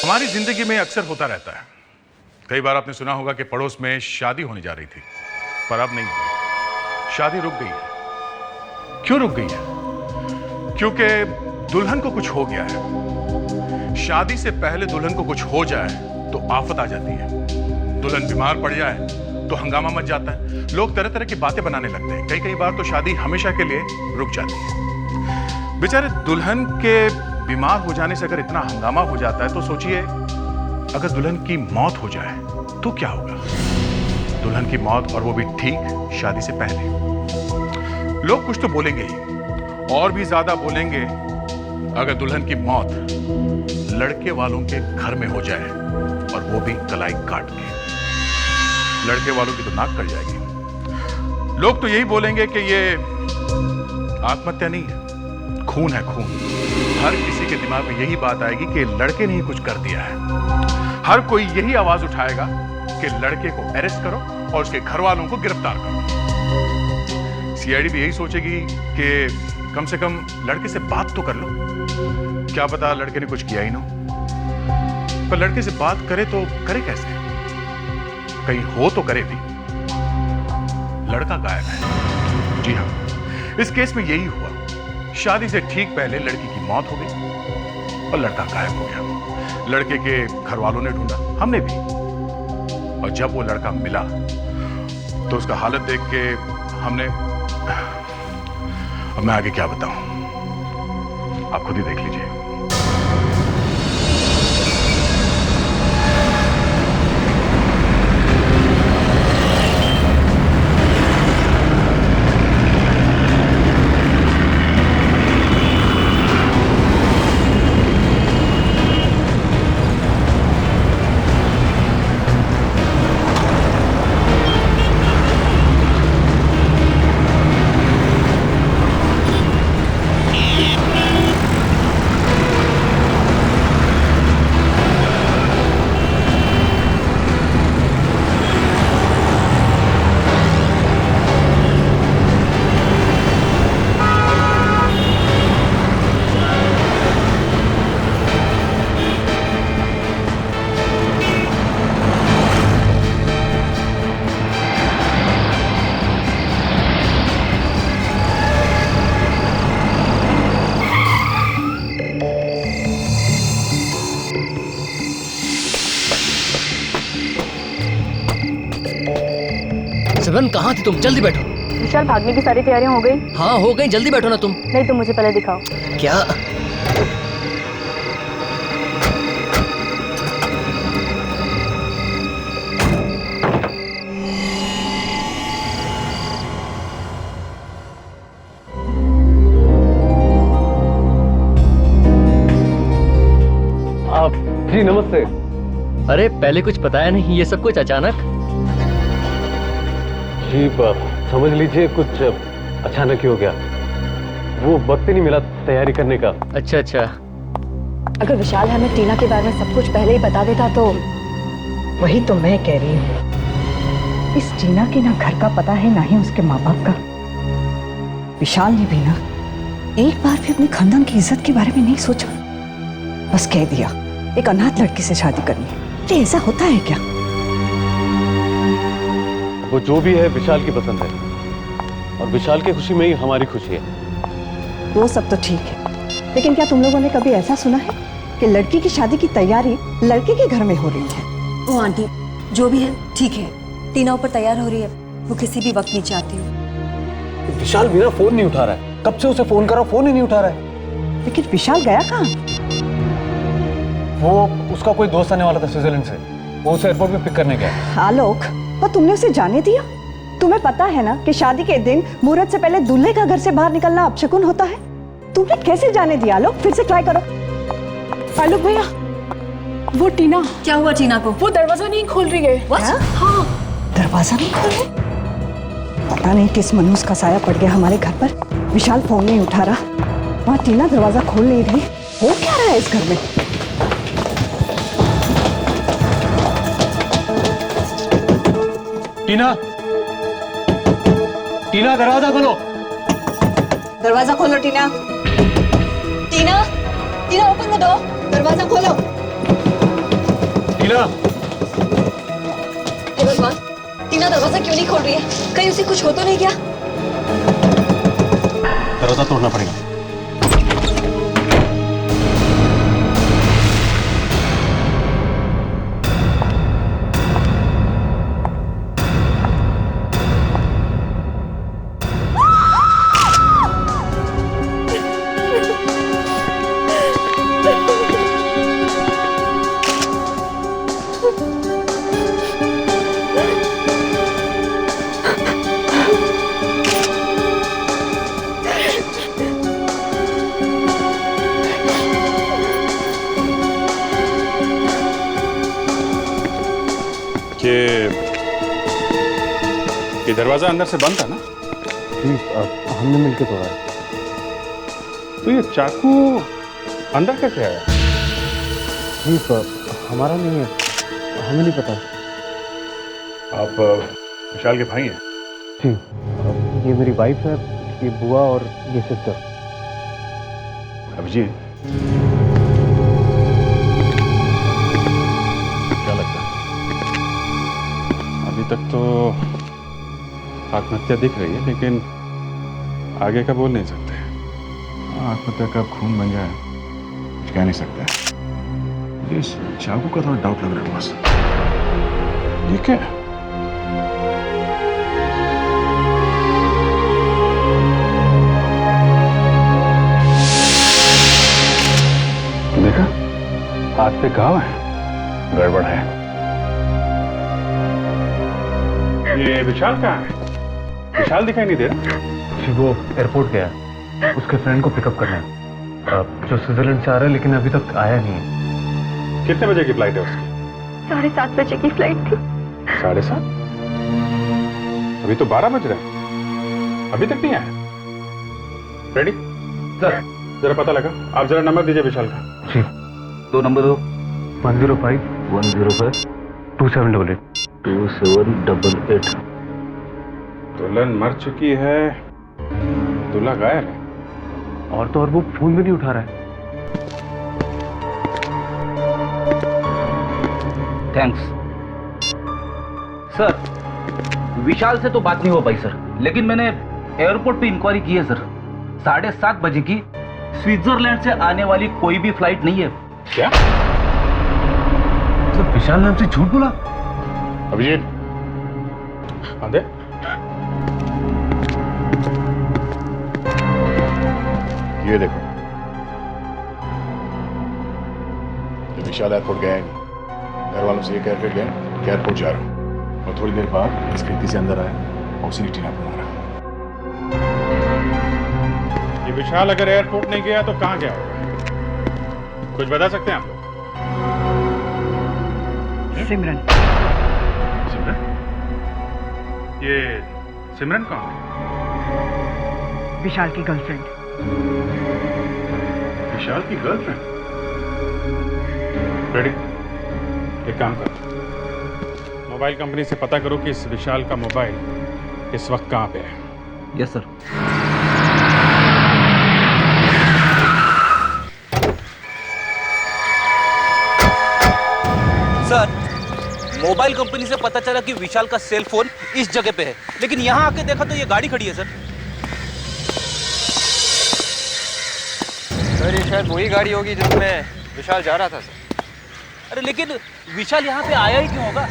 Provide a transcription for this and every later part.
हमारी जिंदगी में अक्सर होता रहता है। कई बार आपने सुना होगा कि पड़ोस में शादी होने जा रही थी, पर अब नहीं हुई। शादी रुक गई है। क्यों रुक गई है? क्योंकि दुल्हन को कुछ हो गया है। शादी से पहले दुल्हन को कुछ हो जाए तो आफत आ जाती है। दुल्हन बीमार पड़ जाए तो हंगामा मच जाता है। लोग तरह तरह की बातें बनाने लगते हैं। कई बार तो शादी हमेशा के लिए रुक जाती है। बेचारे दुल्हन के बीमार हो जाने से अगर इतना हंगामा हो जाता है तो सोचिए, अगर दुल्हन की मौत हो जाए तो क्या होगा? दुल्हन की मौत, और वो भी ठीक शादी से पहले। लोग कुछ तो बोलेंगे ही, और भी ज्यादा बोलेंगे अगर दुल्हन की मौत लड़के वालों के घर में हो जाए, और वो भी कलाई काट के। लड़के वालों की तो नाक कट जाएगी। लोग तो यही बोलेंगे कि ये आत्महत्या नहीं है, खून है, खून। हर किसी के दिमाग में यही बात आएगी कि लड़के ने ही कुछ कर दिया है। हर कोई यही आवाज उठाएगा कि लड़के को अरेस्ट करो और उसके घर वालों को गिरफ्तार करो। सीआईडी भी यही सोचेगी कि कम से कम लड़के से बात तो कर लो। क्या पता लड़के ने कुछ किया ही ना, पर लड़के से बात करे तो करे कैसे? कहीं हो तो करे भी। लड़का गायब है। जी हाँ, इस केस में यही हुआ। शादी से ठीक पहले लड़की की मौत हो गई और लड़का गायब हो गया। लड़के के घर वालों ने ढूंढा, हमने भी, और जब वो लड़का मिला तो उसका हालत देख के हमने, अब मैं आगे क्या बताऊं, आप खुद ही देख लीजिए। सिमरन, कहाँ थी तुम? जल्दी बैठो। विशाल, भागने की सारी तैयारियां हो गई? हाँ हो गई, जल्दी बैठो ना तुम। नहीं, तुम मुझे पहले दिखाओ। क्या? आप जी नमस्ते। अरे पहले कुछ बताया नहीं, ये सब कुछ अचानक? जी समझ लीजिए कुछ अचानक ही हो गया। वो वक्त ही नहीं मिला तैयारी करने का। अच्छा अच्छा। अगर विशाल हमें टीना के बारे में सब कुछ पहले ही बता देता तो। वही तो मैं कह रही हूँ, इस टीना के ना घर का पता है ना ही उसके माँ बाप का। विशाल ने भी ना एक बार भी अपने खानदान की इज्जत के बारे में नहीं सोचा। बस कह दिया एक अनाथ लड़की से शादी करनी है। ये ऐसा होता है क्या? वो जो भी है विशाल की पसंद है, और विशाल की खुशी में ही हमारी खुशी है। वो सब तो ठीक है, लेकिन क्या तुम लोगों ने कभी ऐसा सुना है कि लड़की की शादी की तैयारी लड़के के घर में हो रही है? ओ आंटी, जो भी है ठीक है। टीना ऊपर तैयार हो रही है, वो किसी भी वक्त नीचे आती है। विशाल मेरा फोन नहीं उठा रहा है, कब से उसे फोन करा, फोन ही नहीं उठा रहा है। लेकिन विशाल गया कहाँ? वो उसका कोई दोस्त आने वाला था स्विट्जरलैंड से, वो उसे एयरपोर्ट पे पिक करने गया। आलोक, और तुमने उसे जाने दिया? तुम्हें पता है ना कि शादी के दिन मुहूर्त से पहले दूल्हे का घर से बाहर निकलना अपशकुन होता है। तुमने कैसे जाने दिया? आलोक, फिर से ट्राई करो। आलोक भैया, वो टीना। क्या हुआ टीना को? वो दरवाजा नहीं खोल रही है। हाँ, दरवाजा नहीं खोल रही? पता नहीं किस मनुष्य का साया पड़ गया हमारे घर पर। विशाल फोन नहीं उठा रहा, वहाँ टीना दरवाजा खोल नहीं रही। हो क्या रहा है इस घर में? टीना, टीना दरवाजा खोलो। दरवाजा खोलो टीना। टीना, टीना ओपन द डोर, दरवाजा खोलो। टीना, हे भगवान, टीना दरवाजा क्यों नहीं खोल रही है? कहीं उसे कुछ हो तो नहीं गया? दरवाजा तोड़ना पड़ेगा। ये दरवाजा अंदर से बंद था ना? जी, हमने मिलकर तोड़ा है। तो ये चाकू अंदर कैसे आया? जी, हमारा नहीं है, हमें नहीं पता। आप विशाल के भाई हैं? जी, ये मेरी वाइफ है, ये बुआ और ये सिस्टर। अभिजीत, क्या लगता है? अभी तक तो आत्महत्या दिख रही है, लेकिन आगे का बोल नहीं सकते। आत्महत्या कब खून बन जाए कुछ कह नहीं सकते। मुझे इस चाकू का थोड़ा डाउट लग रहा है बस। ये क्या है? देखा, हाथ पे घाव है, गड़बड़ है। ये विशाल कहाँ है? विशाल दिखाई नहीं दे रहा। जी, वो एयरपोर्ट गया है, उसके फ्रेंड को पिकअप करना है, जो स्विट्जरलैंड से आ रहा है, लेकिन अभी तक आया नहीं है। कितने बजे की फ्लाइट है उसकी? 7:30 बजे की फ्लाइट थी। 7:30? अभी तो 12 बज रहे हैं, अभी तक नहीं आया। रेडी सर, जरा पता लगा। आप जरा नंबर दीजिए विशाल का। जी, 2 नंबर दो। 105 105 2788 2788। दुल्हन मर चुकी है, दूल्हा गायब है। और तो और वो फोन भी नहीं उठा रहा है। Thanks sir. विशाल से तो बात नहीं हो पाई सर, लेकिन मैंने एयरपोर्ट पे इंक्वायरी की है सर। 7:30 बजे की स्विट्जरलैंड से आने वाली कोई भी फ्लाइट नहीं है। क्या? तो विशाल नाम से झूठ बोला? अभिजीत, हाँ दे। ये देखो, ये विशाल एयरपोर्ट गया है नहीं। घर वालों से ये कह कर गए कि एयरपोर्ट जा रहा हूँ, और थोड़ी देर बाद इस खिड़की से अंदर आया और उसी ने टीना को मारा। ये विशाल अगर एयरपोर्ट नहीं गया तो कहाँ गया होगा? कुछ बता सकते हैं आप लोग? सिमरन। सिमरन? ये सिमरन कौन है? विशाल की गर्लफ्रेंड। विशाल की गर्लफ्रेंड? रेडी, एक काम करो, मोबाइल कंपनी से पता करो कि इस विशाल का मोबाइल इस वक्त कहाँ पे है। Yes sir. Sir, mobile company से पता चला कि विशाल का सेल फोन इस जगह पे है, लेकिन यहाँ आके देखा तो ये गाड़ी खड़ी है सर। सर, ये शायद वही गाड़ी होगी जिसमें विशाल जा रहा था सर। अरे लेकिन विशाल यहाँ पे आया ही क्यों होगा?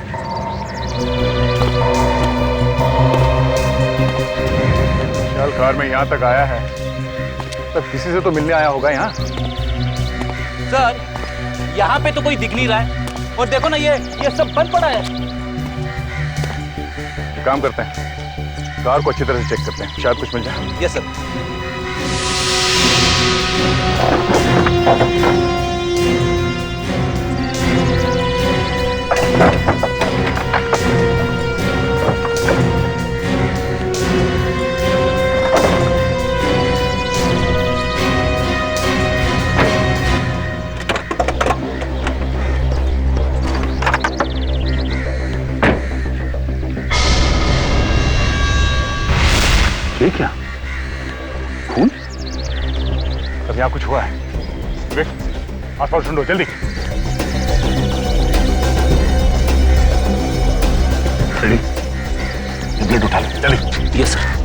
विशाल कार में यहाँ तक आया है, तब किसी से तो मिलने आया होगा यहाँ। सर, यहाँ पे तो कोई दिख नहीं रहा है, और देखो ना ये सब बंद पड़ा है। काम करते हैं, कार को अच्छी तरह से चेक करते हैं, शायद कुछ मिल जाए। Yes sir. ये क्या? खून? अब यहाँ कुछ हुआ है। विवेक, आसपास ढूंढो जल्दी। रेडी? ब्लेड उठा ले, चलिए। Yes sir.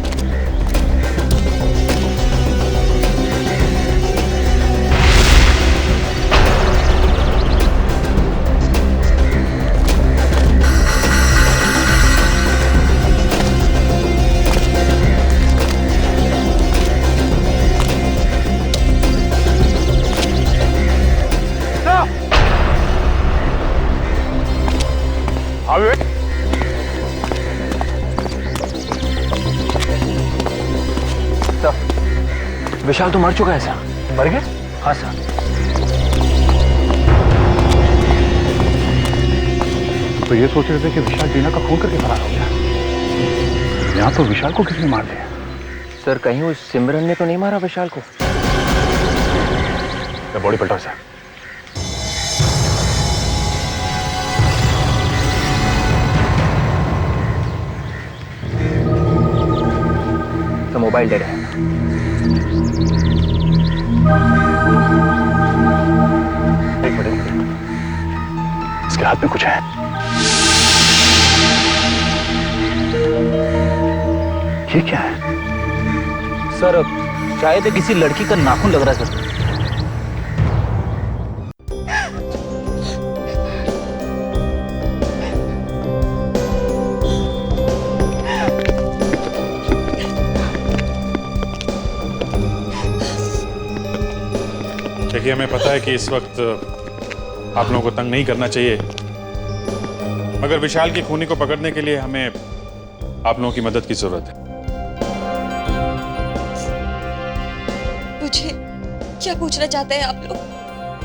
विशाल तो मर चुका है सर। मर गया? हाँ सर। तो ये सोच रहे थे कि विशाल टीना का खून करके फरार हो गया। यहाँ तो विशाल को किसने मार दिया? सर कहीं उस सिमरन ने तो नहीं मारा विशाल को? बॉडी पलटो सर। तो मोबाइल डेड है। एक मिनट, इसके हाथ में कुछ है। ये क्या है? सर शायद किसी लड़की का नाखून लग रहा है सर। देखिए, हमें पता है कि इस वक्त आप लोगों को तंग नहीं करना चाहिए, मगर विशाल की खूनी को पकड़ने के लिए हमें आप लोगों की मदद की जरूरत है। मुझे क्या पूछना चाहते हैं आप लोग?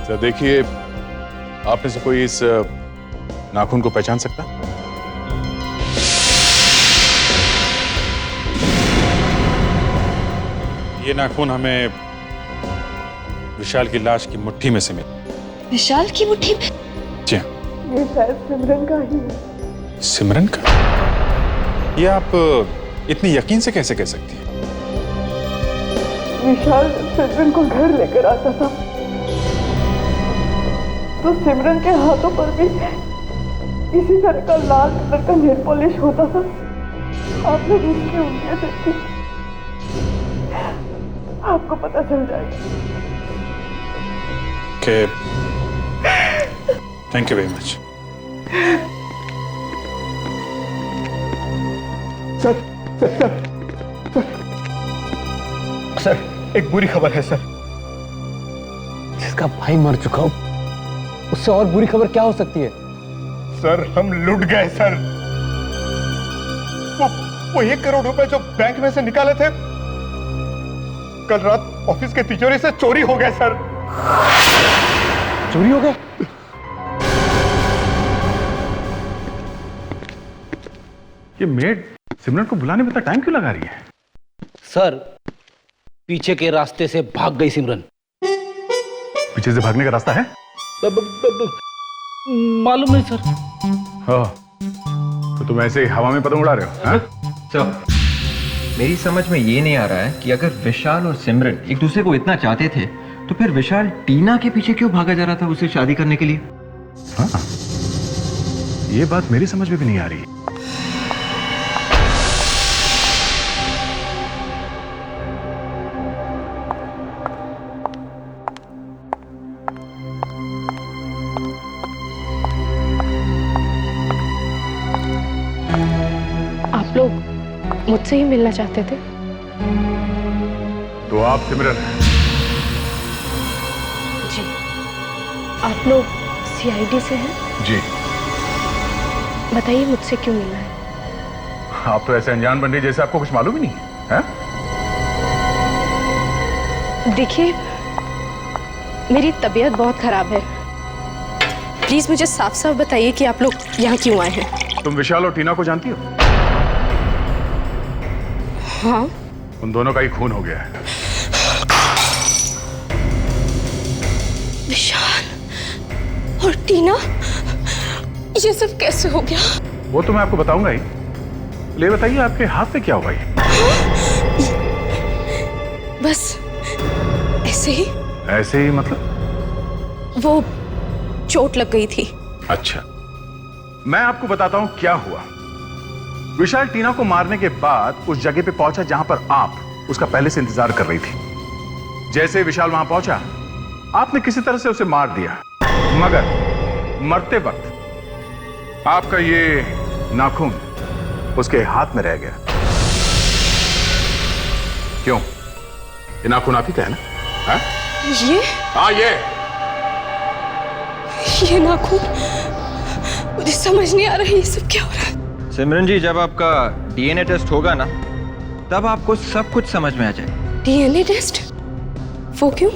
सर देखिए, आप में से कोई इस नाखून को पहचान सकता? ये नाखून हमें विशाल की लाश की मुट्ठी में से मिला। विशाल की मुट्ठी में? जी हाँ। ये शायद सिमरन का ही है। सिमरन का? ये आप इतनी यकीन से कैसे कह सकती हैं? विशाल सिमरन को घर लेकर आता था तो सिमरन के हाथों पर भी इसी तरह का लाल कलर का नेल पॉलिश होता था। आपने उसकी उंगलियां देखी, आपको पता चल जाएगा। Okay. Thank you very much. Sir एक बुरी खबर है सर। जिसका भाई मर चुका हो उससे और बुरी खबर क्या हो सकती है? सर हम लुट गए सर। वो 1 करोड़ रुपए जो बैंक में से निकाले थे, कल रात ऑफिस के तिजोरी से चोरी हो गए सर। चोरी हो गए? ये मेड सिमरन को बुलाने में इतना टाइम क्यों लगा रही है? सर पीछे के रास्ते से भाग गई सिमरन। पीछे से भागने का रास्ता है? मालूम नहीं सर। हाँ, तो तुम ऐसे हवा में पतंग उड़ा रहे हो? हाँ? तो मेरी समझ में ये नहीं आ रहा है कि अगर विशाल और सिमरन एक दूसरे को इतना चाहते थे तो फिर विशाल टीना के पीछे क्यों भागा जा रहा था उससे शादी करने के लिए? हाँ, ये बात मेरी समझ में भी नहीं आ रही। आप लोग मुझसे ही मिलना चाहते थे? तो आप सिमरन हैं? जी। आप लोग सीआईडी से हैं? जी। बताइए मुझसे क्यों मिलना है? आप तो ऐसे अनजान बन रही जैसे आपको कुछ मालूम ही नहीं है? देखिए, मेरी तबीयत बहुत खराब है। प्लीज मुझे साफ साफ बताइए कि आप लोग यहाँ क्यों आए हैं? तुम विशाल और टीना को जानती हो? हाँ। उन दोनों का ही खून हो गया है। विशाल और टीना, ये सब कैसे हो गया? वो तो मैं आपको बताऊंगा ही। ले बताइए, आपके हाथ में क्या हुआ ये? बस ऐसे ही। ऐसे ही मतलब? वो चोट लग गई थी। अच्छा, मैं आपको बताता हूं क्या हुआ। विशाल टीना को मारने के बाद उस जगह पे पहुंचा जहां पर आप उसका पहले से इंतजार कर रही थी। जैसे विशाल वहां पहुंचा, आपने किसी तरह से उसे मार दिया, मगर मरते वक्त आपका ये नाखून उसके हाथ में रह गया। क्यों? ये नाखून आप ही का है ना? हाँ? ये हाँ, ये नाखून, मुझे समझ नहीं आ रहा है ये सब क्या हो रहा है। सिमरन जी, जब आपका डीएनए टेस्ट होगा ना, तब आपको सब कुछ समझ में आ जाए। DNA test? वो क्यों?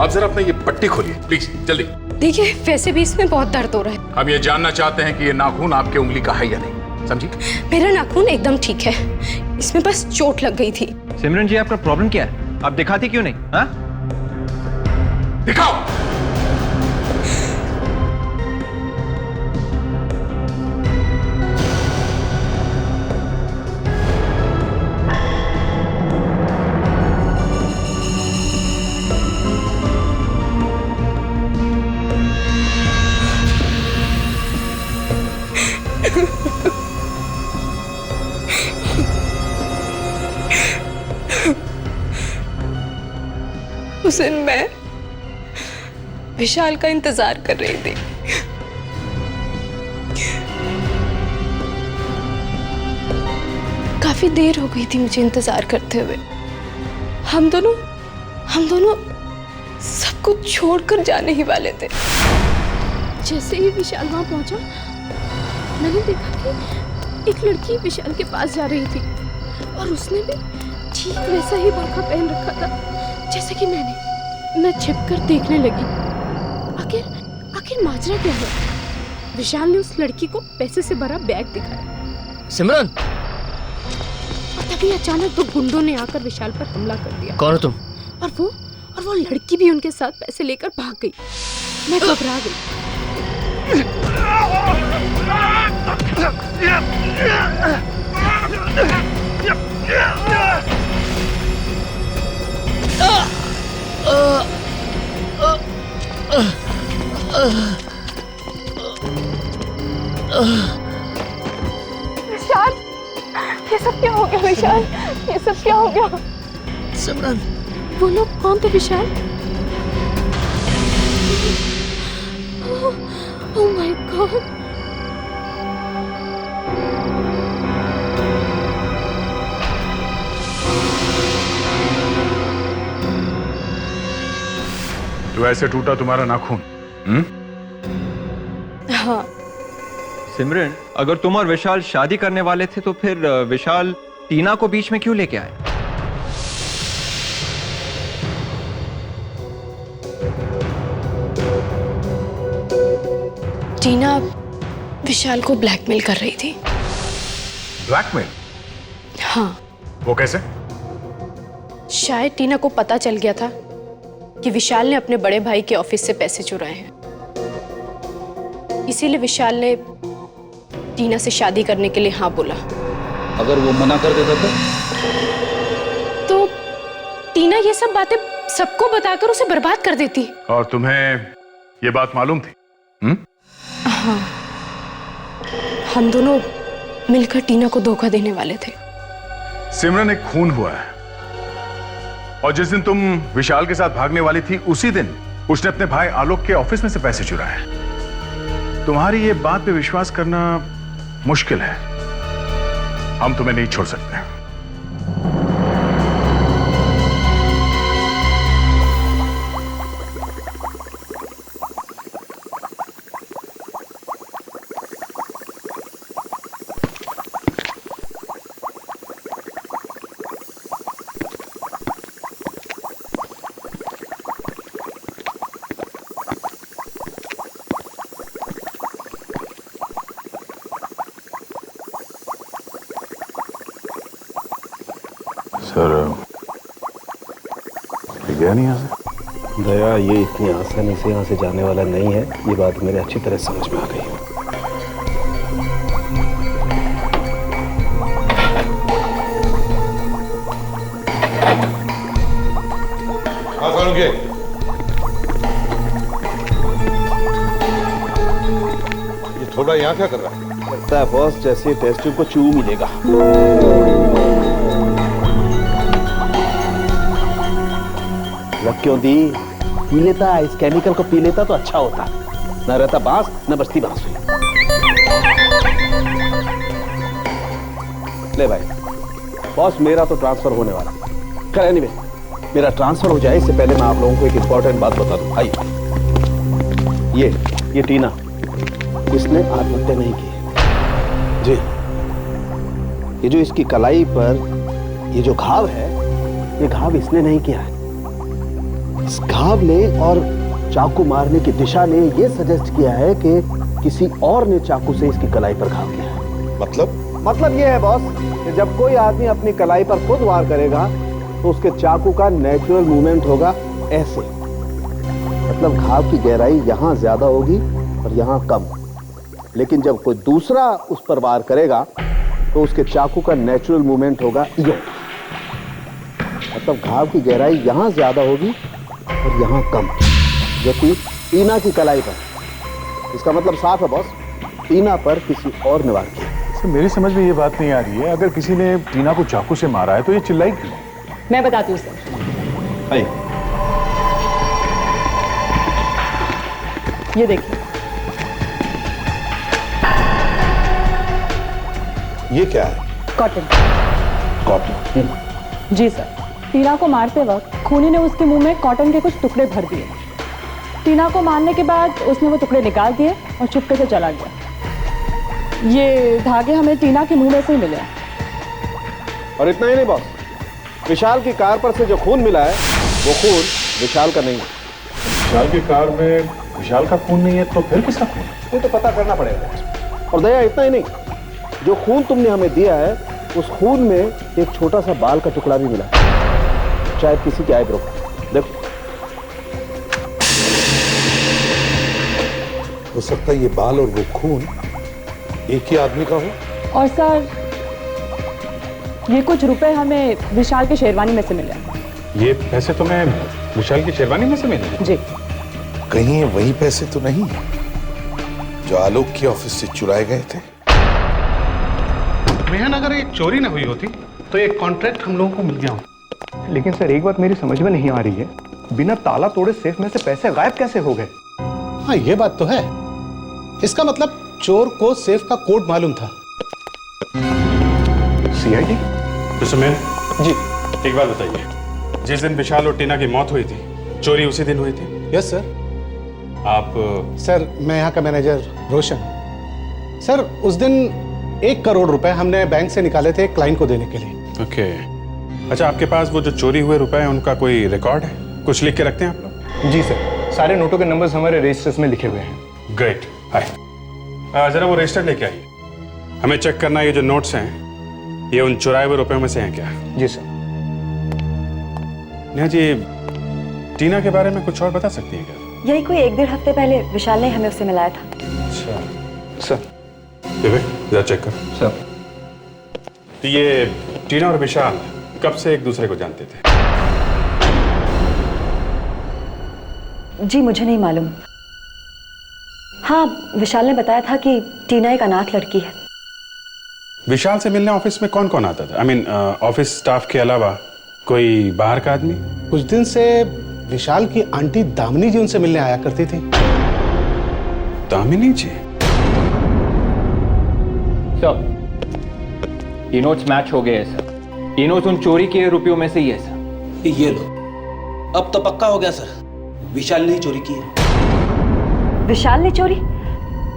आप जरा अपना ये पट्टी खोलिए प्लीज, जल्दी। देखिए, वैसे भी इसमें बहुत दर्द हो रहा है। हम ये जानना चाहते हैं कि ये नाखून आपके उंगली का है या नहीं, समझी? मेरा नाखून एकदम ठीक है, इसमें बस चोट लग गई थी। सिमरन जी, आपका प्रॉब्लम क्या है? आप दिखाती क्यों नहीं? हाँ, दिखाओ। उस दिन मैं विशाल का इंतजार कर रही थी। काफी देर हो गई थी मुझे इंतजार करते हुए। हम दोनों सब कुछ छोड़कर जाने ही वाले थे। जैसे ही विशाल वहां पहुंचा, मैंने देखा कि एक लड़की विशाल के पास जा रही थी और उसने भी ठीक वैसा ही बुर्का पहन रखा था जैसे कि मैं छिपकर देखने लगी। आखिर माजरा क्या है? विशाल ने उस लड़की को पैसे से भरा बैग दिखाया। सिमरन, और तभी अचानक दो गुंडों ने आकर विशाल पर हमला कर दिया। कौन हो तुम? और वो लड़की भी उनके साथ पैसे लेकर भाग गई। मैं घबरा गई। विशाल, ये सब क्या हो गया? विशाल, ये सब क्या हो गया? सिमरन, वो लोग कौन थे विशाल? Oh my God! तो ऐसे टूटा तुम्हारा नाखून? हाँ। सिमरन, अगर तुम और विशाल शादी करने वाले थे तो फिर विशाल टीना को बीच में क्यों लेके आए? टीना विशाल को ब्लैकमेल कर रही थी। ब्लैकमेल? हाँ। वो कैसे? शायद टीना को पता चल गया था कि विशाल ने अपने बड़े भाई के ऑफिस से पैसे चुराए हैं, इसीलिए विशाल ने टीना से शादी करने के लिए हाँ बोला। अगर वो मना कर देता तो टीना ये सब बातें सबको बताकर उसे बर्बाद कर देती। और तुम्हें ये बात मालूम थी? हाँ, हम दोनों मिलकर टीना को धोखा देने वाले थे। सिमरन, एक खून हुआ है और जिस दिन तुम विशाल के साथ भागने वाली थी, उसी दिन उसने अपने भाई आलोक के ऑफिस में से पैसे चुराए। तुम्हारी ये बात पे विश्वास करना मुश्किल है। हम तुम्हें नहीं छोड़ सकते। सर, गया नहीं यहाँ से? दया, ये इतनी आसानी से यहाँ से जाने वाला नहीं है। ये बात मेरे अच्छी तरह समझ में आ गई। ये छोटा यहाँ क्या कर रहा है? लगता है बॉस जैसे टेस्ट ट्यूब को चू मिलेगा। लग क्यों दी? पी लेता, इस केमिकल को पी लेता तो अच्छा होता, न रहता बांस न बचती बांसुरी। ले भाई, बॉस मेरा तो ट्रांसफर होने वाला। खैर एनीवे, मेरा ट्रांसफर हो जाए इससे पहले मैं आप लोगों को एक इंपॉर्टेंट बात बता दूं। आइए, ये टीना, इसने आत्महत्या नहीं की जी। ये जो इसकी कलाई पर ये जो घाव है, ये घाव इसने नहीं किया है। इस घाव ने और चाकू मारने की दिशा ने ये सजेस्ट किया है कि किसी और ने चाकू से इसकी कलाई पर घाव किया है। मतलब ये है बॉस कि जब कोई आदमी अपनी कलाई पर खुद वार करेगा तो उसके चाकू का नेचुरल मूवमेंट होगा ऐसे। मतलब घाव की गहराई यहाँ ज्यादा होगी और यहाँ कम। लेकिन जब कोई दूसरा उस पर वार करेगा तो उसके चाकू का नेचुरल मूवमेंट होगा ये। मतलब घाव की गहराई यहाँ ज्यादा होगी और यहाँ कम, जो कि टीना की कलाई पर। इसका मतलब साफ है बॉस, टीना पर किसी और ने वार किया। सर मेरी समझ में ये बात नहीं आ रही है, अगर किसी ने टीना को चाकू से मारा है तो ये चिल्लाई क्यों? मैं बताती हूँ सर। ये देखिए, ये क्या है? कॉटन। कॉटन? जी सर। टीना को मारते वक्त खूनी ने उसके मुंह में कॉटन के कुछ टुकड़े भर दिए। टीना को मारने के बाद उसने वो टुकड़े निकाल दिए और चुपके से चला गया। ये धागे हमें टीना के मुंह में से ही मिले। और इतना ही नहीं बॉस, विशाल की कार पर से जो खून मिला है वो खून विशाल का नहीं है। विशाल की कार में विशाल का खून नहीं है तो फिर किसका खून है? ये तो पता करना पड़ेगा। और दया इतना ही नहीं, जो खून तुमने हमें दिया है उस खून में एक छोटा सा बाल का टुकड़ा भी मिला, शायद किसी के आईब्रो का। देखो, हो सकता है ये बाल और वो खून एक ही आदमी का हो। और सर, ये कुछ रुपए हमें विशाल के शेरवानी में से मिले। ये पैसे तुम्हें विशाल की शेरवानी में से मिले? जी। कहीं वही पैसे तो नहीं जो आलोक के ऑफिस से चुराए गए थे? रेहान, अगर ये चोरी ना हुई होती तो एक कॉन्ट्रैक्ट हम लोगों को मिल गया होता। लेकिन सर एक बात मेरी समझ में नहीं आ रही है, बिना ताला तोड़े सेफ में से पैसे गायब कैसे हो गए? हाँ, ये बात तो है। इसका मतलब चोर को सेफ का कोड मालूम था। सीआईडी? मिस्टर मैन जी। एक बात बताइए, जिस दिन विशाल और टीना की मौत हुई थी, चोरी उसी दिन हुई थी? Yes sir. आप? सर, मैं यहाँ का मैनेजर रोशन। सर, उस दिन 1 करोड़ रुपए हमने बैंक से निकाले थे क्लाइंट को देने के लिए। ओके। अच्छा, आपके पास वो जो चोरी हुए रुपए हैं उनका कोई रिकॉर्ड है? कुछ लिख के रखते हैं आप लोग? जी सर, सारे नोटों के नंबर्स हमारे रजिस्टर्स में लिखे हुए हैं। ग्रेट। हाय, जरा वो रजिस्टर लेके आइए। हमें चेक करना है ये जो नोट्स हैं ये उन चुराए हुए रुपयों में से हैं क्या? जी सर। नेहा जी, टीना के बारे में कुछ और बता सकती हैं क्या? यही कोई 1-1.5 हफ्ते पहले विशाल ने हमें उससे मिलाया था। अच्छा सर। जरा चेक करो। सर। तो ये टीना और विशाल कब से एक दूसरे को जानते थे? जी मुझे नहीं मालूम। हाँ, विशाल ने बताया था कि टीना एक अनाथ लड़की है। विशाल से मिलने ऑफिस में कौन कौन आता था? आई मीन ऑफिस स्टाफ के अलावा कोई बाहर का आदमी? कुछ दिन से विशाल की आंटी दामिनी जी उनसे मिलने आया करती थी। दामिनी जी? सर, ये नोट्स मैच हो गए हैं सर। ये नोट्स उन चोरी किए रुपयों में से ही है सर। ये लो, अब तो पक्का हो गया सर, विशाल ने ही चोरी की है। विशाल ने चोरी?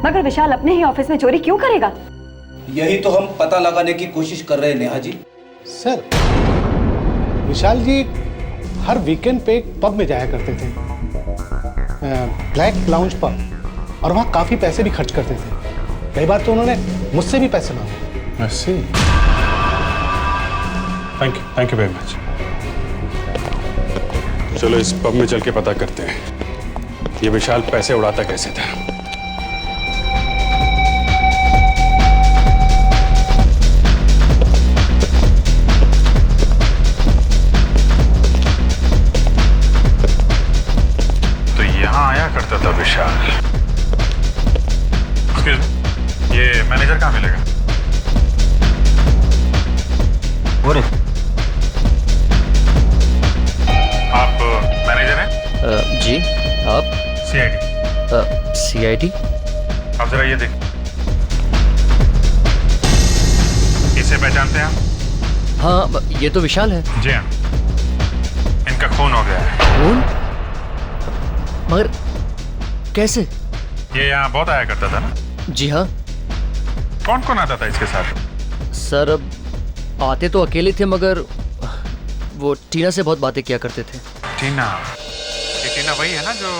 मगर विशाल अपने ही ऑफिस में चोरी क्यों करेगा? यही तो हम पता लगाने की कोशिश कर रहे हैं नेहा जी। सर, विशाल जी हर वीकेंड पे एक पब में जाया करते थे, ब्लैक लाउंज पब, और वहाँ काफी पैसे भी खर्च करते थे। कई बार तो उन्होंने मुझसे भी पैसे मांगे। ऐसे? Thank you very much. चलो इस पब में चल के पता करते हैं ये विशाल पैसे उड़ाता कैसे था। तो यहां आया करता था विशाल। मैनेजर कहाँ मिलेगा? वो रे आप मैनेजर हैं? जी आप? सीआईडी। सीआईडी? आप जरा ये देख, इसे पहचानते हैं आप? हाँ ये तो विशाल है। जी हाँ, इनका खून हो गया है। खून? मगर कैसे? ये यहाँ बहुत आया करता था ना? जी हाँ कौन कौन आता था इसके साथ? सर, अब आते तो अकेले थे मगर वो टीना से बहुत बातें किया करते थे। टीना? ये टीना वही है ना जो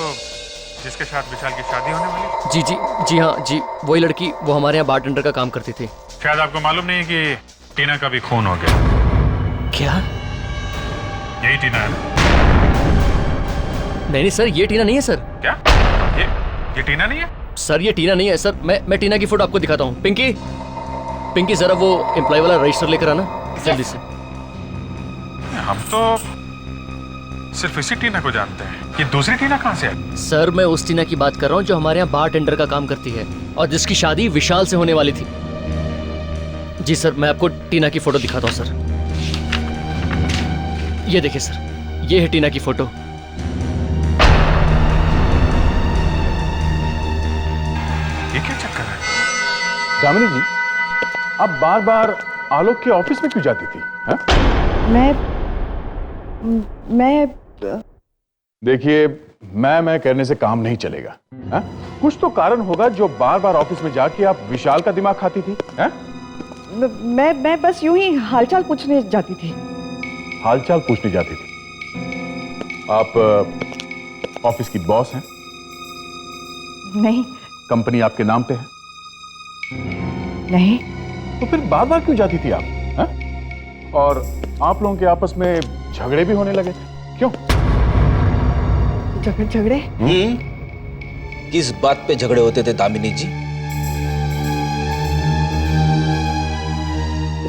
जिसके साथ विशाल की शादी होने वाली? जी जी जी हाँ जी, वही लड़की, वो हमारे यहाँ बारटेंडर का काम करती थी। शायद आपको मालूम नहीं है कि टीना का भी खून हो गया। क्या? यही टीना है ना? नहीं नहीं सर, ये टीना नहीं है सर। क्या? ये टीना नहीं है? सर ये टीना नहीं है सर। मैं टीना की फोटो आपको दिखाता हूँ। पिंकी, पिंकी जरा वो एम्प्लॉय वाला रजिस्टर लेकर आना जल्दी से। हम तो सिर्फ इसी टीना को जानते हैं, ये दूसरी टीना कहाँ से आई? सर मैं उस टीना की बात कर रहा हूँ जो हमारे यहाँ बारटेंडर का काम करती है और जिसकी शादी विशाल से होने वाली थी। जी सर, मैं आपको टीना की फोटो दिखाता हूँ सर। ये देखिए सर, ये है टीना की फोटो। ये क्या चक्कर है? दामिनी जी, आप बार बार आलोक के ऑफिस में क्यों जाती थी? हा? मैं देखिए, मैं कहने से काम नहीं चलेगा। हा? कुछ तो कारण होगा जो बार बार ऑफिस में जाके आप विशाल का दिमाग खाती थी। हा? मैं बस यूं ही हालचाल पूछने जाती थी। हालचाल पूछने जाती थी? आप ऑफिस की बॉस हैं? नहीं। कंपनी आपके नाम पे है? नहीं। तो फिर बार बार क्यों जाती थी आप? हा? और आप लोगों के आपस में झगड़े भी होने लगे, क्यों? झगड़े? किस बात पे झगड़े होते थे दामिनी जी?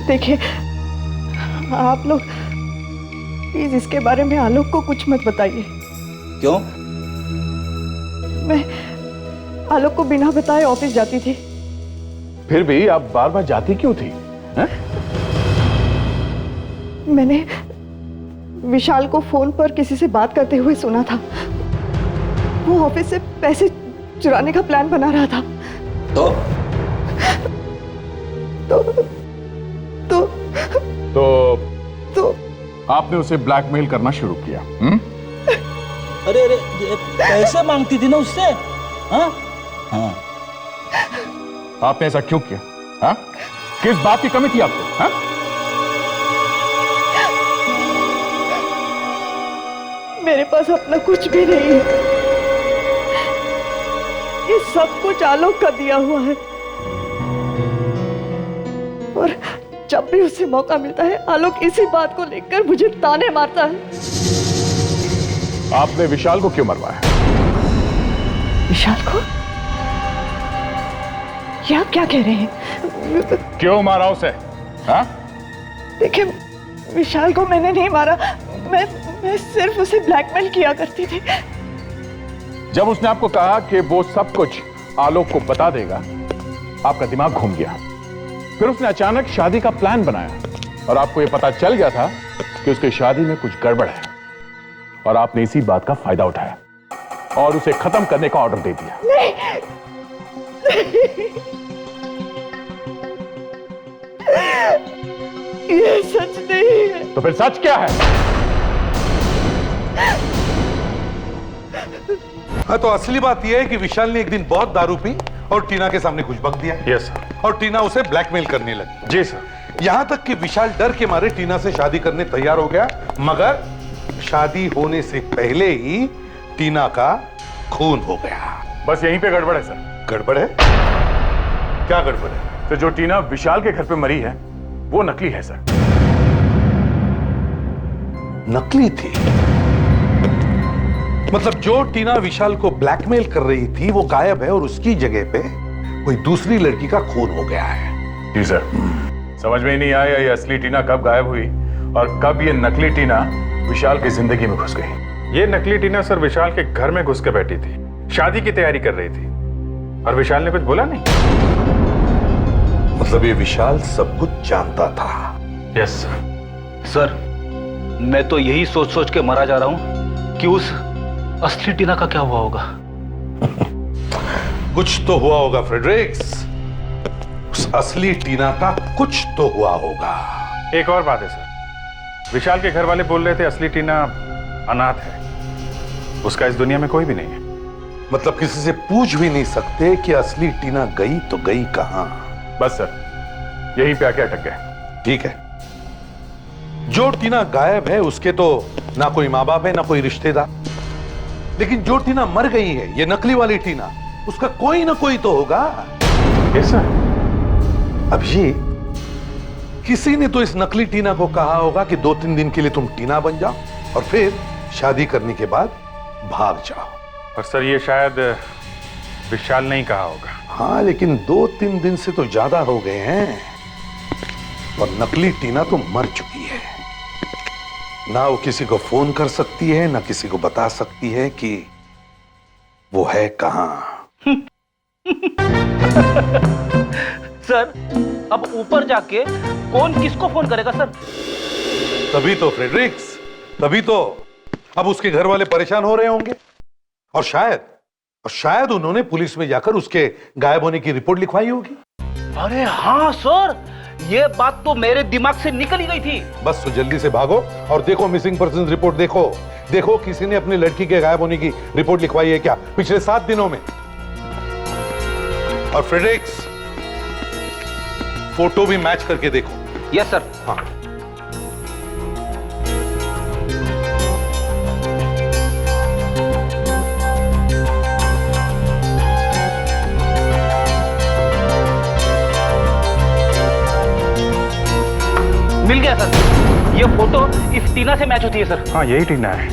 देखिए, आप लोग प्लीज इसके बारे में आलोक को कुछ मत बताइए। क्यों? मैं आलोक को बिना बताए ऑफिस जाती थी। फिर भी आप बार बार जाती क्यों थी? हा? मैंने विशाल को फोन पर किसी से बात करते हुए सुना था। वो ऑफिस से पैसे चुराने का प्लान बना रहा था। तो आपने उसे ब्लैकमेल करना शुरू किया? अरे पैसे मांगती थी ना उससे। हाँ? हाँ। आपने ऐसा क्यों किया? हा? किस बात की कमी थी आपको? हा? मेरे पास अपना कुछ भी नहीं है। ये सब कुछ आलोक का दिया हुआ है और जब भी उसे मौका मिलता है आलोक इसी बात को लेकर मुझे ताने मारता है। आपने विशाल को क्यों मरवाया? विशाल को? ये आप क्या कह रहे हैं? क्यों मारा उसे? हा? देखिए, विशाल को मैंने नहीं मारा। मैं सिर्फ उसे ब्लैकमेल किया करती थी। जब उसने आपको कहा कि वो सब कुछ आलोक को बता देगा, आपका दिमाग घूम गया। फिर उसने अचानक शादी का प्लान बनाया और आपको यह पता चल गया था कि उसकी शादी में कुछ गड़बड़ है और आपने इसी बात का फायदा उठाया और उसे खत्म करने का ऑर्डर दे दिया। नहीं। ये सच नहीं है। तो फिर सच क्या है? हाँ, तो असली बात यह है कि विशाल ने एक दिन बहुत दारू पी और टीना के सामने कुछ बक दिया। Yes sir. और टीना उसे ब्लैकमेल करने लगी। जी सर। यहां तक कि विशाल डर के मारे टीना से शादी करने तैयार हो गया, मगर शादी होने से पहले ही टीना का खून हो गया। बस यहीं पे गड़बड़ है सर। गड़बड़ है? क्या गड़बड़ है? तो जो टीना विशाल के घर पे मरी है वो नकली है सर। नकली थी? मतलब जो टीना विशाल को ब्लैकमेल कर रही थी वो गायब है और उसकी जगह पे कोई दूसरी लड़की का खून हो गया है। जी सर। समझ में ही नहीं आया ये असली टीना कब गायब हुई और कब ये नकली टीना विशाल की जिंदगी में घुस गई। ये नकली टीना सर विशाल के घर में घुस के बैठी थी, शादी की तैयारी कर रही थी और विशाल ने कुछ बोला नहीं। मतलब ये विशाल सब कुछ जानता था। यस सर, मैं तो यही सोच सोच के मरा जा रहा हूं कि उस असली टीना का क्या हुआ होगा। कुछ तो हुआ होगा फ्रेडरिक्स, उस असली टीना का कुछ तो हुआ होगा। एक और बात है सर, विशाल के घर वाले बोल रहे थे असली टीना अनाथ है, उसका इस दुनिया में कोई भी नहीं है। मतलब किसी से पूछ भी नहीं सकते कि असली टीना गई तो गई कहां? बस सर, यहीं पे आके अटक गए। ठीक है, जो टीना गायब है उसके तो ना कोई माँ बाप है ना कोई रिश्तेदार, लेकिन जो टीना मर गई है, ये नकली वाली टीना, उसका कोई ना कोई तो होगा। Yes sir. अभिजीत, किसी ने तो इस नकली टीना को कहा होगा कि 2-3 दिन के लिए तुम टीना बन जाओ और फिर शादी करने के बाद भाग जाओ। और सर ये शायद विशाल ने ही कहा होगा। हाँ, लेकिन 2-3 दिन से तो ज्यादा हो गए हैं और नकली टीना तो मर चुकी है। ना वो किसी को फोन कर सकती है ना किसी को बता सकती है कि वो है कहां। सर, अब ऊपर जाके कौन किसको फोन करेगा सर? तभी तो फ्रेडरिक्स, तभी तो अब उसके घर वाले परेशान हो रहे होंगे और शायद उन्होंने पुलिस में जाकर उसके गायब होने की रिपोर्ट लिखवाई होगी। अरे हाँ सर, ये बात तो मेरे दिमाग से निकल ही गई थी। बस तो जल्दी से भागो और देखो मिसिंग पर्सन रिपोर्ट देखो किसी ने अपनी लड़की के गायब होने की रिपोर्ट लिखवाई है क्या पिछले 7 दिनों में। और फ्रेडरिक्स, फोटो भी मैच करके देखो। Yes sir. हाँ, मिल गया सर, ये फोटो इस टीना से मैच होती है सर। हाँ यही टीना है,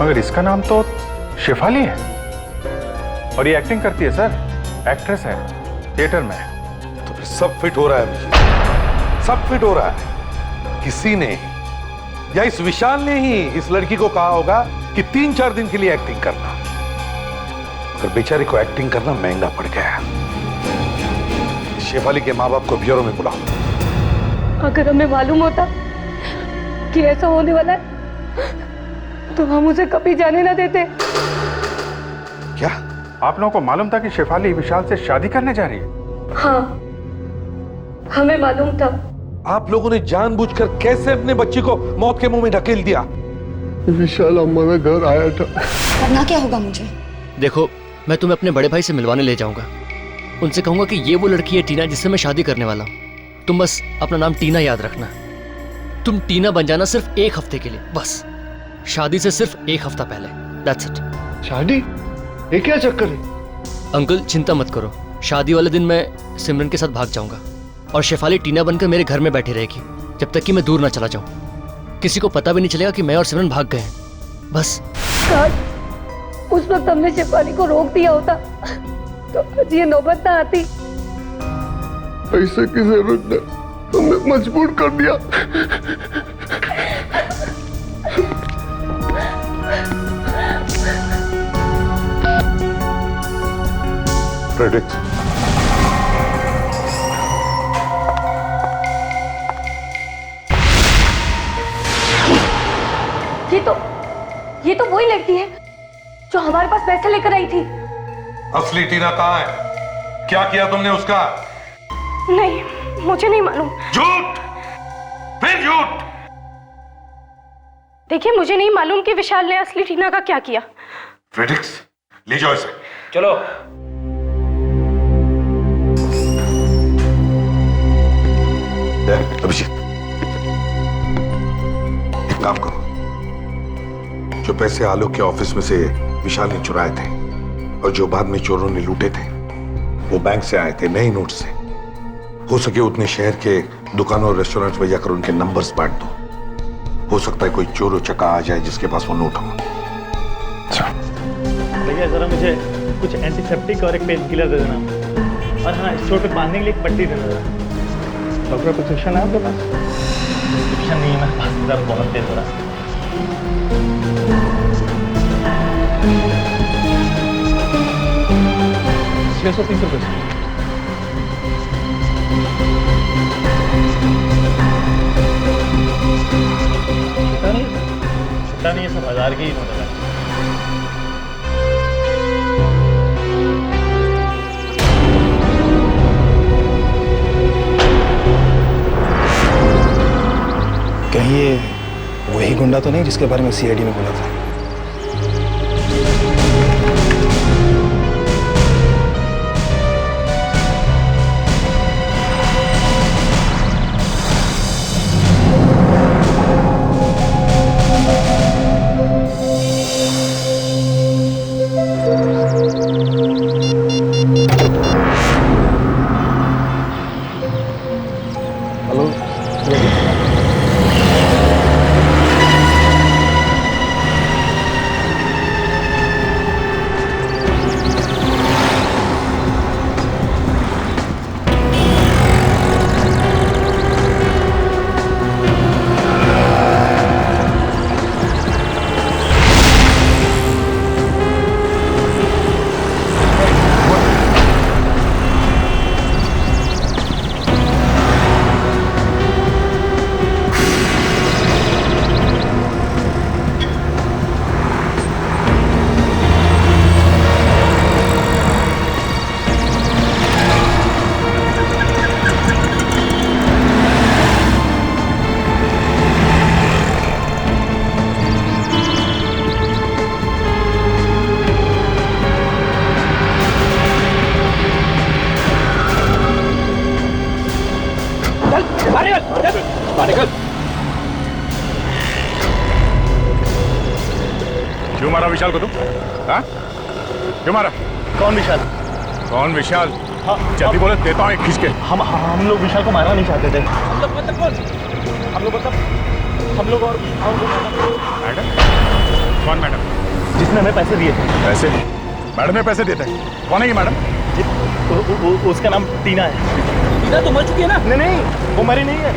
मगर इसका नाम तो शेफाली है और ये एक्टिंग करती है सर, एक्ट्रेस है थिएटर में। तो फिर सब फिट हो रहा है मुझे, सब फिट हो रहा है। किसी ने या इस विशाल ने ही इस लड़की को कहा होगा कि 3-4 दिन के लिए एक्टिंग करना, मगर बेचारी को एक्टिंग करना महंगा पड़ गया। शेफाली के माँ बाप को ब्यूरो में बुलाओ। अगर हमें मालूम होता कि ऐसा होने वाला है तो हम उसे कभी जाने ना देते। क्या आप लोगों को मालूम था कि शेफाली विशाल से शादी करने जा रही है? हाँ, हमें मालूम था। आप लोगों ने जानबूझकर कैसे अपने बच्ची को मौत के मुंह में ढकेल दिया? विशाल हमारे घर आया था। करना क्या होगा मुझे? देखो, मैं तुम्हें अपने बड़े भाई से मिलवाने ले जाऊंगा। उनसे कहूंगा कि ये वो लड़की है टीना जिससे मैं शादी करने वाला हूँ। तुम बस अपना नाम टीना याद रखना। तुम टीना बन जाना सिर्फ 1 हफ्ते के लिए, बस शादी से सिर्फ 1 हफ्ता पहले। That's it. शादी? ये क्या चक्कर है? अंकल चिंता मत करो, शादी वाले दिन मैं सिमरन के साथ भाग जाऊंगा और शेफाली टीना बनकर मेरे घर में बैठी रहेगी जब तक कि मैं दूर ना चला जाऊं। किसी को पता भी नहीं चलेगा कि मैं और सिमरन भाग गए हैं। बस काश उस वक्त हमने शेफाली को रोक दिया होता तो आज ये नौबत ना आती। पैसे की जरूरत ने हमें मजबूर कर दिया। फ्रेडरिक्स, ये तो वही लड़की है जो हमारे पास पैसे लेकर आई थी। असली टीना कहाँ है? क्या किया तुमने उसका? नहीं, मुझे नहीं मालूम। झूठ, फिर झूठ। देखिए, मुझे नहीं मालूम कि विशाल ने असली टीना का क्या किया। फ्रेडरिक्स, ले जाओ इसे। चलो। अभिजीत, एक काम करो, जो पैसे आलोक के ऑफिस में से विशाल ने चुराए थे और जो बाद में चोरों ने लूटे थे, वो बैंक से आए थे नए नोट से। हो सके उतने शहर के दुकानों और रेस्टोरेंट में जाकर उनके नंबर्स बांट दो। हो सकता है कोई चोर चका आ जाए जिसके पास वो नोट हो। भैया जरा मुझे कुछ एंटीसेप्टिक और एक पेन किलर दे देना, और हाँ स्टोर पे बांधने के लिए एक पट्टी दे देना। डॉक्टर प्रिस्क्रिप्शन है आपके पास? प्रिस्क्रिप्शन नहीं है मेरे पास, दर्द बहुत तेज हो रहा है। ₹630। सब 1000 के ही नोट है। कहीं ये वही गुंडा तो नहीं जिसके बारे में सीआईडी ने बोला था? क्यों मारा विशाल को तुम? हाँ? क्यों मारा? कौन विशाल? कौन विशाल? हाँ, जल्दी बोले, देता हूँ एक खींच के। हम लोग विशाल को मारना नहीं चाहते थे। हम लोग और मैडम? कौन मैडम? जिसने हमें पैसे दिए थे। पैसे? मैडम ने पैसे दिए थे? कौन है ये मैडम? उसका नाम टीना है। टीना तो मर चुकी है ना? नहीं, वो मरी नहीं है।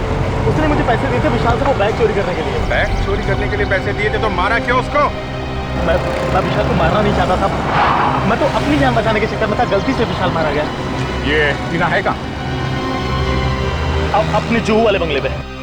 उसने मुझे पैसे दिए थे विशाल से वो बैग चोरी करने के लिए। बैग चोरी करने के लिए पैसे दिए थे तो मारा क्यों उसको? मैं विशाल को मारना नहीं चाहता था। मैं तो अपनी जान बचाने के चक्कर में था, गलती से विशाल मारा गया। ये टीना है कहाँ? अब अपने जुहू वाले बंगले पे।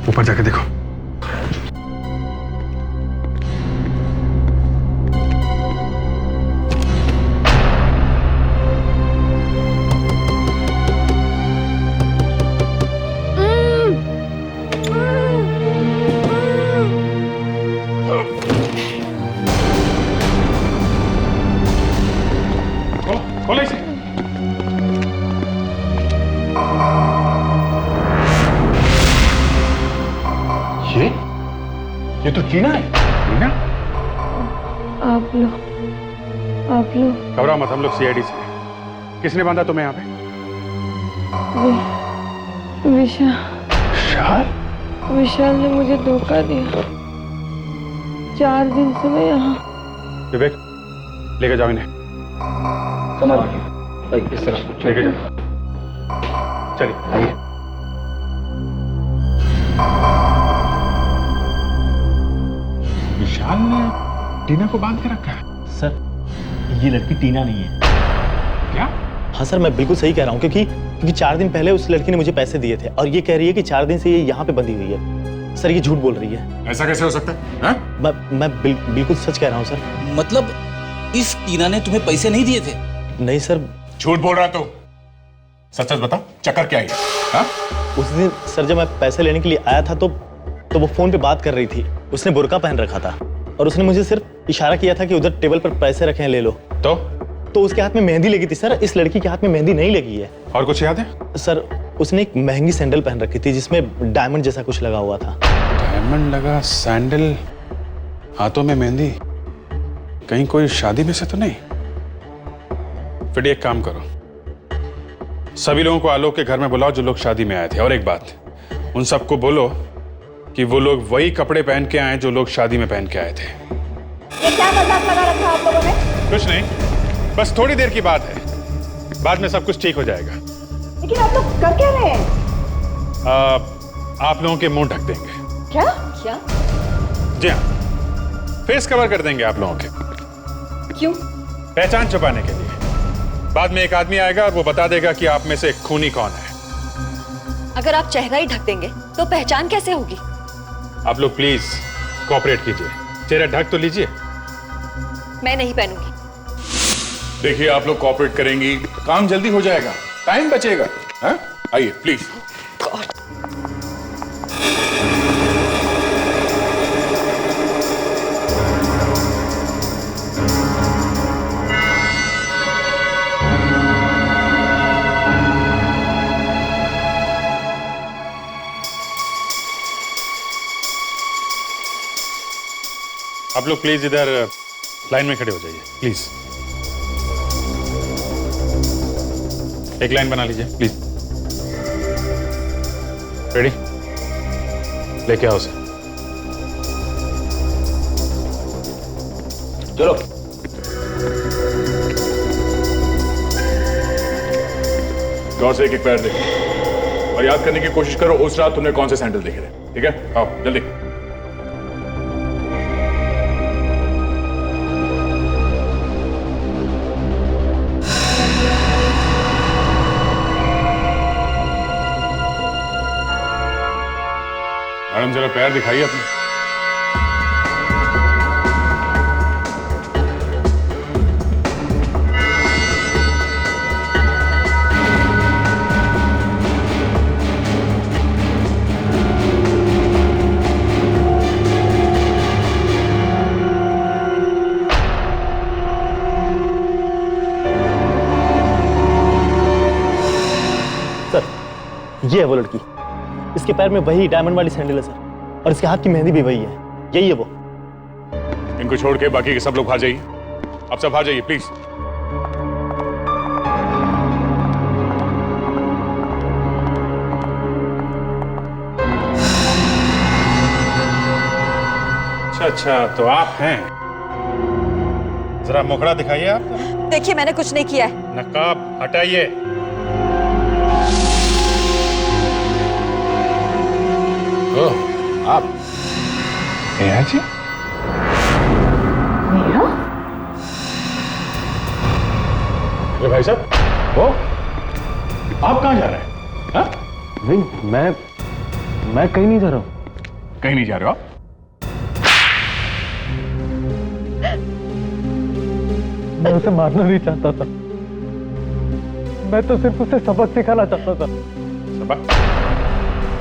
ऊपर जाके देखो। खोलो इसे। ये तो टीना है। टीना? आप लोग घबराओ मत, हम लोग सीआईडी से हैं। किसने बांधा तुम्हें यहाँ पे? विशाल ने मुझे धोखा दिया। 4 दिन से मैं यहाँ। विवेक, लेके जाओ इन्हें। इस तरह लेके जाओ। चलिए आइए। विशाल ने टीना को बांध के रखा है। सर, ये लड़की टीना नहीं है। क्या? हाँ सर, मैं बिल्कुल सही कह रहा हूँ क्योंकि 4 दिन पहले उस लड़की ने मुझे पैसे दिए थे और ये कह रही है कि 4 दिन से ये यहाँ पे बंधी हुई है। सर, ये झूठ बोल रही है। ऐसा कैसे हो सकता है? हाँ? मैं बिल्कुल सच कह रहा हूँ सर। मतलब इस टीना ने तुम्हें पैसे नहीं दिए थे? नहीं सर। झूठ बोल रहा तो सच सच बता, चक्कर क्या है? हाँ? उस दिन सर जब मैं पैसे लेने के लिए आया था तो वो फोन पे बात कर रही थी। उसने बुर्का पहन रखा था और उसने मुझे सिर्फ इशारा किया था कि उधर टेबल पर पैसे रखे हैं, ले लो। तो उसके हाथ में मेहंदी लगी थी। सर, इस लड़की के हाथ में मेहंदी नहीं लगी है। और कुछ याद है? सर, उसने एक महंगी सैंडल पहन रखी थी जिसमें डायमंड जैसा कुछ लगा हुआ था। डायमंड लगा सैंडल, हाथों में मेहंदी। कहीं कोई शादी में से तो नहीं? फिर एक काम करो, सभी लोगों को आलोक के घर में बुलाओ जो लोग शादी में आए थे। और एक बात, उन सबको बोलो कि वो लोग वही कपड़े पहन के आए जो लोग शादी में पहन के आए थे। ये क्या मजाक लगा रखा आप लोगों ने? कुछ नहीं, बस थोड़ी देर की बात है, बाद में सब कुछ ठीक हो जाएगा। लेकिन आप लोग कर क्या रहे हैं? आप लोगों के मुंह ढक देंगे। क्या क्या? जी हाँ, फेस कवर कर देंगे आप लोगों के। क्यों? पहचान छुपाने के लिए। बाद में एक आदमी आएगा और वो बता देगा कि आप में से खूनी कौन है। अगर आप चेहरा ही ढक देंगे तो पहचान कैसे होगी? आप लोग प्लीज कोऑपरेट कीजिए, चेहरा ढक तो लीजिए। मैं नहीं पहनूंगी। देखिए, आप लोग कोऑपरेट करेंगी, काम जल्दी हो जाएगा, टाइम बचेगा। हाँ, आइए प्लीज। आप लोग प्लीज इधर लाइन में खड़े हो जाइए, प्लीज। एक लाइन बना लीजिए प्लीज। रेडी? लेके आओ उसे। चलो। गौर से एक पैर देखो और याद करने की कोशिश करो उस रात तुमने कौन से सैंडल देखे थे। ठीक है, आओ जल्दी। मैडम जरा पैर दिखाइए अपने। सर, ये है वो लड़की। इसके पैर में वही डायमंड वाली सैंडल है सर, और इसके हाथ की मेहंदी भी वही है। यही है वो। इनको छोड़ के बाकी के सब लोग बाहर जाइए। आप सब बाहर जाइए प्लीज। अच्छा, तो आप हैं। जरा मुखड़ा दिखाइए आप। देखिए, मैंने कुछ नहीं किया है। नकाब हटाइए। ओह, आप नेहा जी? नेहा? अरे भाई साहब, वो आप कहाँ जा रहे हैं? हाँ? नहीं, मैं कहीं नहीं जा रहा हूँ। कहीं नहीं जा रहे हो आप? मैं उसे मारना नहीं चाहता था, मैं तो सिर्फ उसे सबक सिखाना चाहता था। सबक?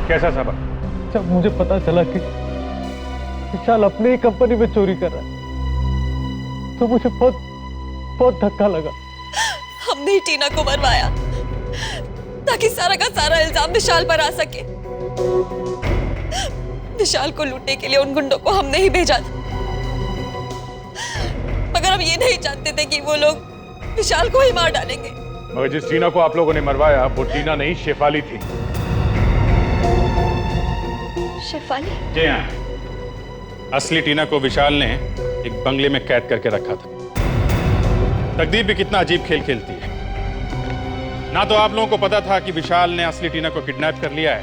कैसा सबक? जब मुझे पता चला कि विशाल अपनी ही कंपनी में चोरी कर रहा है तो मुझे बहुत बहुत धक्का लगा। हमने ही टीना को मरवाया ताकि सारा का सारा इल्जाम विशाल पर आ सके। विशाल को लूटने के लिए उन गुंडों को हमने ही भेजा था, मगर हम ये नहीं जानते थे कि वो लोग विशाल को ही मार डालेंगे। मगर जिस टीना को आप लोगों ने मरवाया वो टीना नहीं, शेफाली थी। शेफाली? जी हाँ, असली टीना को विशाल ने एक बंगले में कैद करके रखा था। तकदीर भी कितना अजीब खेल खेलती है। ना तो आप लोगों को पता था कि विशाल ने असली टीना को किडनैप कर लिया है,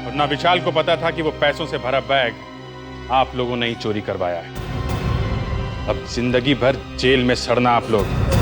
और ना विशाल को पता था कि वो पैसों से भरा बैग आप लोगों ने ही चोरी करवाया है। अब जिंदगी भर जेल में सड़ना आप लोग।